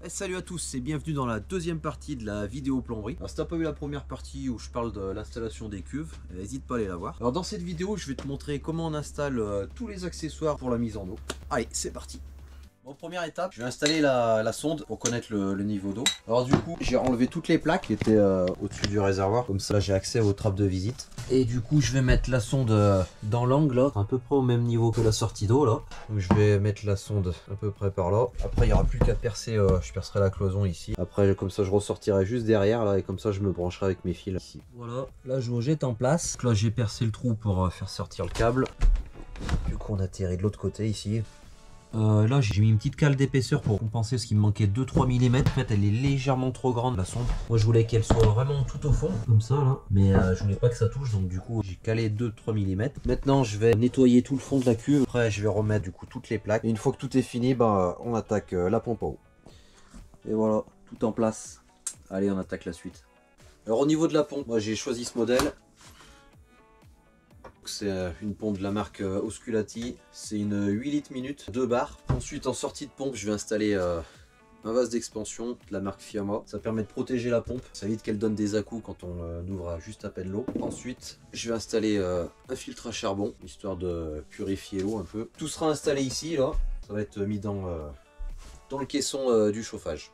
Salut à tous et bienvenue dans la deuxième partie de la vidéo plomberie. Alors si t'as pas vu la première partie où je parle de l'installation des cuves, n'hésite pas à aller la voir. Alors dans cette vidéo je vais te montrer comment on installe tous les accessoires pour la mise en eau. Allez, c'est parti. Bon, première étape, je vais installer la sonde pour connaître le niveau d'eau. Alors du coup, j'ai enlevé toutes les plaques qui étaient au-dessus du réservoir. Comme ça, j'ai accès aux trappes de visite. Et du coup, je vais mettre la sonde dans l'angle, là, à peu près au même niveau que la sortie d'eau, là. Donc je vais mettre la sonde à peu près par là. Après, il n'y aura plus qu'à percer, je percerai la cloison ici. Après, comme ça, je ressortirai juste derrière, là, et comme ça, je me brancherai avec mes fils ici. Voilà, la jauge est en place. Donc là, j'ai percé le trou pour faire sortir le câble. Du coup, on atterrit de l'autre côté ici. Là j'ai mis une petite cale d'épaisseur pour compenser ce qui me manquait 2-3 mm. En fait elle est légèrement trop grande la sonde. Moi je voulais qu'elle soit vraiment tout au fond comme ça là. Mais je voulais pas que ça touche, donc du coup j'ai calé 2-3 mm. Maintenant je vais nettoyer tout le fond de la cuve. Après je vais remettre du coup toutes les plaques. Et une fois que tout est fini, bah, on attaque la pompe à eau. Et voilà, tout en place. Allez, on attaque la suite. Alors au niveau de la pompe, moi j'ai choisi ce modèle. C'est une pompe de la marque Osculati, c'est une 8 litres minute, 2 bars. Ensuite en sortie de pompe je vais installer un vase d'expansion de la marque Fiamma. Ça permet de protéger la pompe, ça évite qu'elle donne des à-coups quand on ouvre juste à peine l'eau. Ensuite je vais installer un filtre à charbon, histoire de purifier l'eau un peu. Tout sera installé ici, là, ça va être mis dans le caisson du chauffage.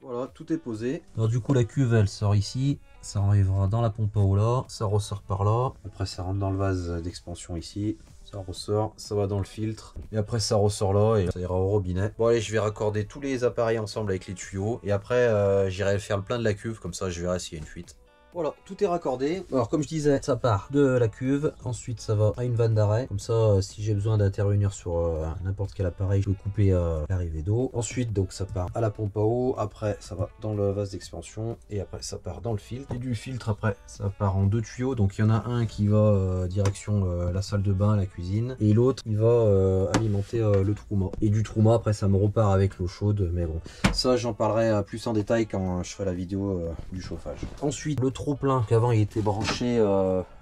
Voilà, tout est posé. Alors du coup la cuve elle sort ici, ça arrivera dans la pompe à eau là, ça ressort par là, après ça rentre dans le vase d'expansion ici, ça ressort, ça va dans le filtre, et après ça ressort là et ça ira au robinet. Bon allez, je vais raccorder tous les appareils ensemble avec les tuyaux, et après j'irai faire le plein de la cuve, comme ça je verrai s'il y a une fuite. Voilà, tout est raccordé. Alors comme je disais, ça part de la cuve, ensuite ça va à une vanne d'arrêt. Comme ça, si j'ai besoin d'intervenir sur n'importe quel appareil, je peux couper l'arrivée d'eau. Ensuite, donc ça part à la pompe à eau, après ça va dans le vase d'expansion, et après ça part dans le filtre. Et du filtre, après, ça part en 2 tuyaux. Donc il y en a un qui va direction la salle de bain, la cuisine, et l'autre il va alimenter le Trouma. Et du Trouma, après ça me repart avec l'eau chaude, mais bon, ça j'en parlerai plus en détail quand je ferai la vidéo du chauffage. Ensuite, le trop plein qu'avant il était branché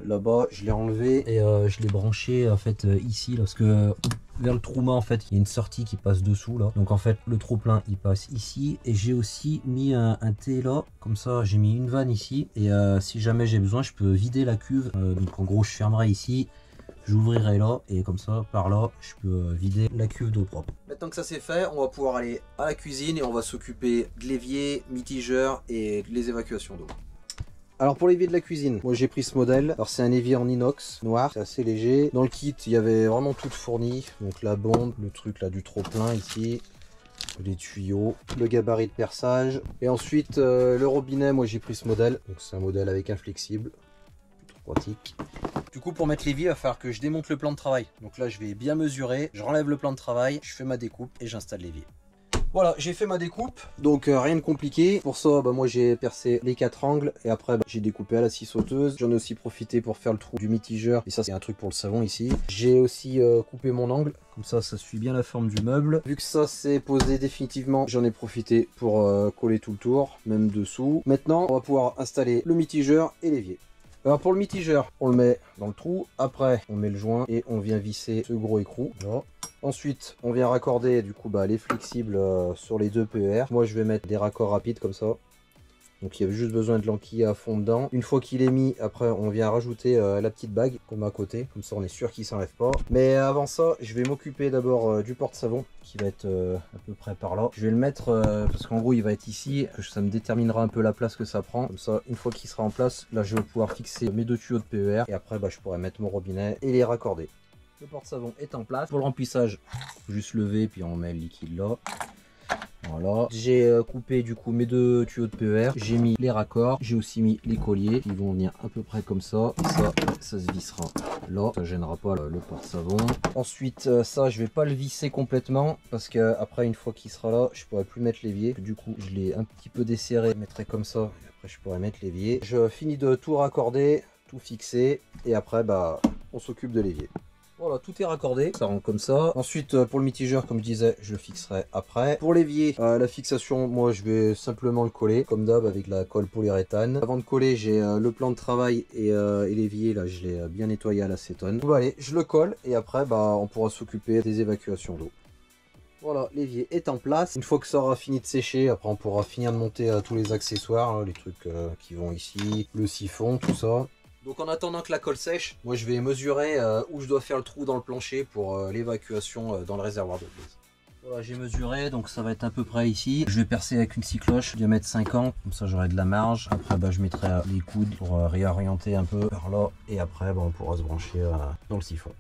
là-bas, je l'ai enlevé et je l'ai branché en fait ici là, parce que vers le Trouma en fait il y a une sortie qui passe dessous là, donc en fait le trop plein il passe ici, et j'ai aussi mis un T là, comme ça j'ai mis une vanne ici, et si jamais j'ai besoin je peux vider la cuve, donc en gros je fermerai ici, j'ouvrirai là, et comme ça par là je peux vider la cuve d'eau propre. Maintenant que ça c'est fait, on va pouvoir aller à la cuisine et on va s'occuper de l'évier, mitigeur et les évacuations d'eau. Alors pour l'évier de la cuisine, moi j'ai pris ce modèle. Alors c'est un évier en inox noir, c'est assez léger. Dans le kit il y avait vraiment tout fourni, donc la bombe, le truc là du trop plein ici, les tuyaux, le gabarit de perçage, et ensuite le robinet. Moi j'ai pris ce modèle, donc c'est un modèle avec un flexible, plutôt pratique. Du coup pour mettre l'évier il va falloir que je démonte le plan de travail. Donc là je vais bien mesurer, je renlève le plan de travail, je fais ma découpe et j'installe l'évier. Voilà, j'ai fait ma découpe, donc rien de compliqué. Pour ça, moi j'ai percé les 4 angles, et après j'ai découpé à la scie sauteuse. J'en ai aussi profité pour faire le trou du mitigeur, et ça c'est un truc pour le savon ici. J'ai aussi coupé mon angle, comme ça suit bien la forme du meuble. Vu que ça c'est posé définitivement, j'en ai profité pour coller tout le tour, même dessous. Maintenant, on va pouvoir installer le mitigeur et l'évier. Alors pour le mitigeur, on le met dans le trou, après on met le joint et on vient visser ce gros écrou. Voilà. Ensuite, on vient raccorder du coup les flexibles sur les 2 PER. Moi, je vais mettre des raccords rapides comme ça. Donc, il y avait juste besoin de l'enquiller à fond dedans. Une fois qu'il est mis, après, on vient rajouter la petite bague qu'on met à côté. Comme ça, on est sûr qu'il ne s'enlève pas. Mais avant ça, je vais m'occuper d'abord du porte-savon qui va être à peu près par là. Je vais le mettre parce qu'en gros, il va être ici. Ça me déterminera un peu la place que ça prend. Comme ça, une fois qu'il sera en place, là, je vais pouvoir fixer mes 2 tuyaux de PER. Et après, je pourrai mettre mon robinet et les raccorder. Le porte-savon est en place. Pour le remplissage, juste lever puis on met le liquide là. Voilà. J'ai coupé du coup mes 2 tuyaux de PER. J'ai mis les raccords. J'ai aussi mis les colliers qui vont venir à peu près comme ça. Ça se vissera là. Ça gênera pas le porte-savon. Ensuite, ça je vais pas le visser complètement parce que après une fois qu'il sera là, je pourrai plus mettre l'évier. Du coup, je l'ai un petit peu desserré. Je mettrai comme ça. Et après, je pourrai mettre l'évier. Je finis de tout raccorder, tout fixer, et après on s'occupe de l'évier. Voilà, tout est raccordé, ça rentre comme ça. Ensuite, pour le mitigeur, comme je disais, je le fixerai après. Pour l'évier, la fixation, moi je vais simplement le coller, comme d'hab, avec la colle polyuréthane. Avant de coller, j'ai le plan de travail et l'évier, là, je l'ai bien nettoyé à l'acétone. Bon, allez, je le colle, et après, on pourra s'occuper des évacuations d'eau. Voilà, l'évier est en place. Une fois que ça aura fini de sécher, après on pourra finir de monter tous les accessoires, hein, les trucs qui vont ici, le siphon, tout ça. Donc en attendant que la colle sèche, moi je vais mesurer où je dois faire le trou dans le plancher pour l'évacuation dans le réservoir d'eau grise. Voilà, j'ai mesuré, donc ça va être à peu près ici. Je vais percer avec une scie cloche, diamètre 50, comme ça j'aurai de la marge. Après je mettrai les coudes pour réorienter un peu par là. Et après on pourra se brancher dans le siphon.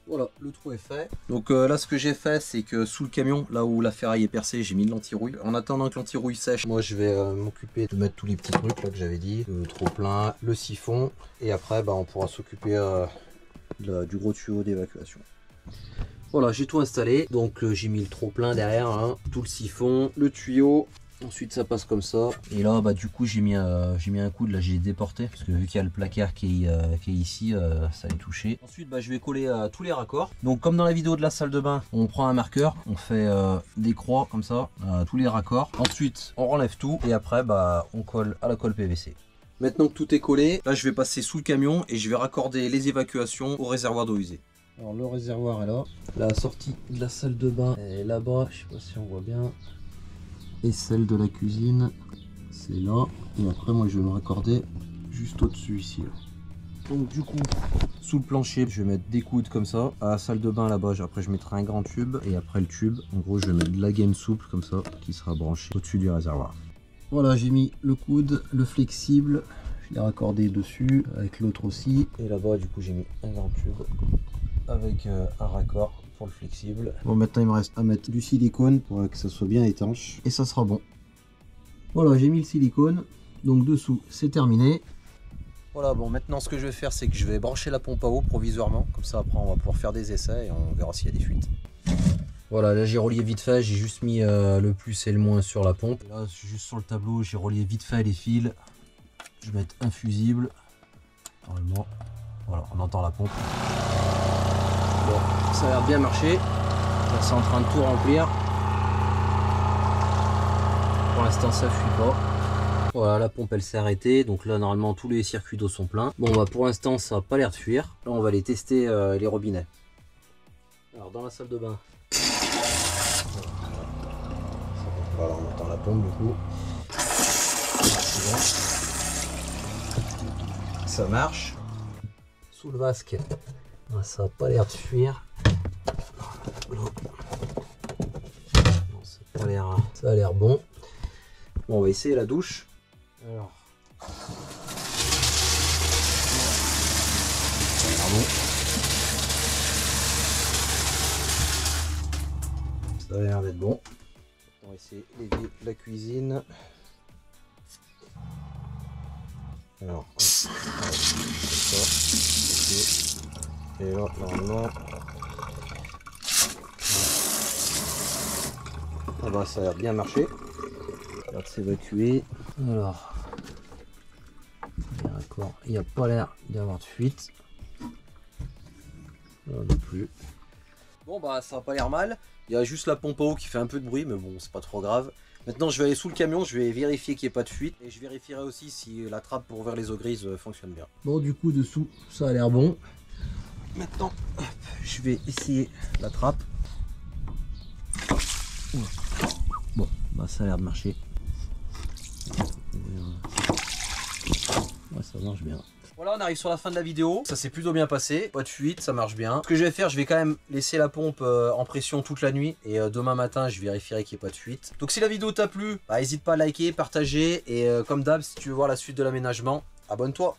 Voilà, le trou est fait. Donc là ce que j'ai fait, c'est que sous le camion, là où la ferraille est percée, j'ai mis de l'anti-rouille. En attendant que l'anti-rouille sèche, moi je vais m'occuper de mettre tous les petits trucs là que j'avais dit. Le trop-plein, le siphon. Et après on pourra s'occuper du gros tuyau d'évacuation. Voilà, j'ai tout installé. Donc j'ai mis le trop-plein derrière, hein, tout le siphon, le tuyau. Ensuite ça passe comme ça. Et là du coup j'ai mis un coude, là j'ai déporté. Parce que vu qu'il y a le placard qui est ici, ça est touché. Ensuite je vais coller tous les raccords. Donc comme dans la vidéo de la salle de bain, on prend un marqueur, on fait des croix comme ça, tous les raccords. Ensuite on enlève tout et après on colle à la colle PVC. Maintenant que tout est collé, là je vais passer sous le camion et je vais raccorder les évacuations au réservoir d'eau usée. Alors le réservoir est là. La sortie de la salle de bain est là-bas, je sais pas si on voit bien. Et celle de la cuisine, c'est là. Et après moi je vais me raccorder juste au-dessus ici. Là. Donc du coup, sous le plancher, je vais mettre des coudes comme ça. À la salle de bain là-bas, après je mettrai un grand tube. Et après le tube, en gros je vais mettre de la gaine souple comme ça, qui sera branchée au-dessus du réservoir. Voilà, j'ai mis le coude, le flexible. Je l'ai raccordé dessus, avec l'autre aussi. Et là-bas du coup j'ai mis un grand tube avec un raccord pour le flexible. Bon, maintenant il me reste à mettre du silicone pour que ça soit bien étanche et ça sera bon. Voilà, j'ai mis le silicone, donc dessous c'est terminé. Voilà, bon, maintenant ce que je vais faire, c'est que je vais brancher la pompe à eau provisoirement, comme ça après on va pouvoir faire des essais et on verra s'il y a des fuites. Voilà, là j'ai relié vite fait, j'ai juste mis le plus et le moins sur la pompe. Là juste sur le tableau, j'ai relié vite fait les fils. Je vais mettre un fusible. Normalement, voilà, on entend la pompe. Bon, ça a l'air de bien marcher. Là, c'est en train de tout remplir. Pour l'instant, ça fuit pas. Voilà, la pompe elle s'est arrêtée. Donc là, normalement, tous les circuits d'eau sont pleins. Bon, pour l'instant, ça n'a pas l'air de fuir. Là, on va aller tester les robinets. Alors, dans la salle de bain. Voilà, on entend la pompe du coup. C'est bon. Ça marche. Sous le vasque. Ça n'a pas l'air de fuir. Non, ça a l'air bon. Bon, on va essayer la douche. Alors. Ça a l'air d'être bon. On va essayer l'évier de la cuisine. Alors, ça. Et là, normalement, ça a l'air bien marché. Ça a l'air de s'évacuer. Alors, d'accord, il n'y a pas l'air d'y avoir de fuite. Là non plus. Bon, ça n'a pas l'air mal. Il y a juste la pompe à eau qui fait un peu de bruit, mais bon, c'est pas trop grave. Maintenant, je vais aller sous le camion, je vais vérifier qu'il n'y ait pas de fuite. Et je vérifierai aussi si la trappe pour ouvrir les eaux grises fonctionne bien. Bon, du coup, dessous, ça a l'air bon. Maintenant, hop, je vais essayer la trappe. Bon, ça a l'air de marcher. Ouais, ça marche bien. Voilà, on arrive sur la fin de la vidéo. Ça s'est plutôt bien passé. Pas de fuite, ça marche bien. Ce que je vais faire, je vais quand même laisser la pompe en pression toute la nuit. Et demain matin, je vérifierai qu'il n'y ait pas de fuite. Donc si la vidéo t'a plu, n'hésite pas à liker, partager. Et comme d'hab, si tu veux voir la suite de l'aménagement, abonne-toi.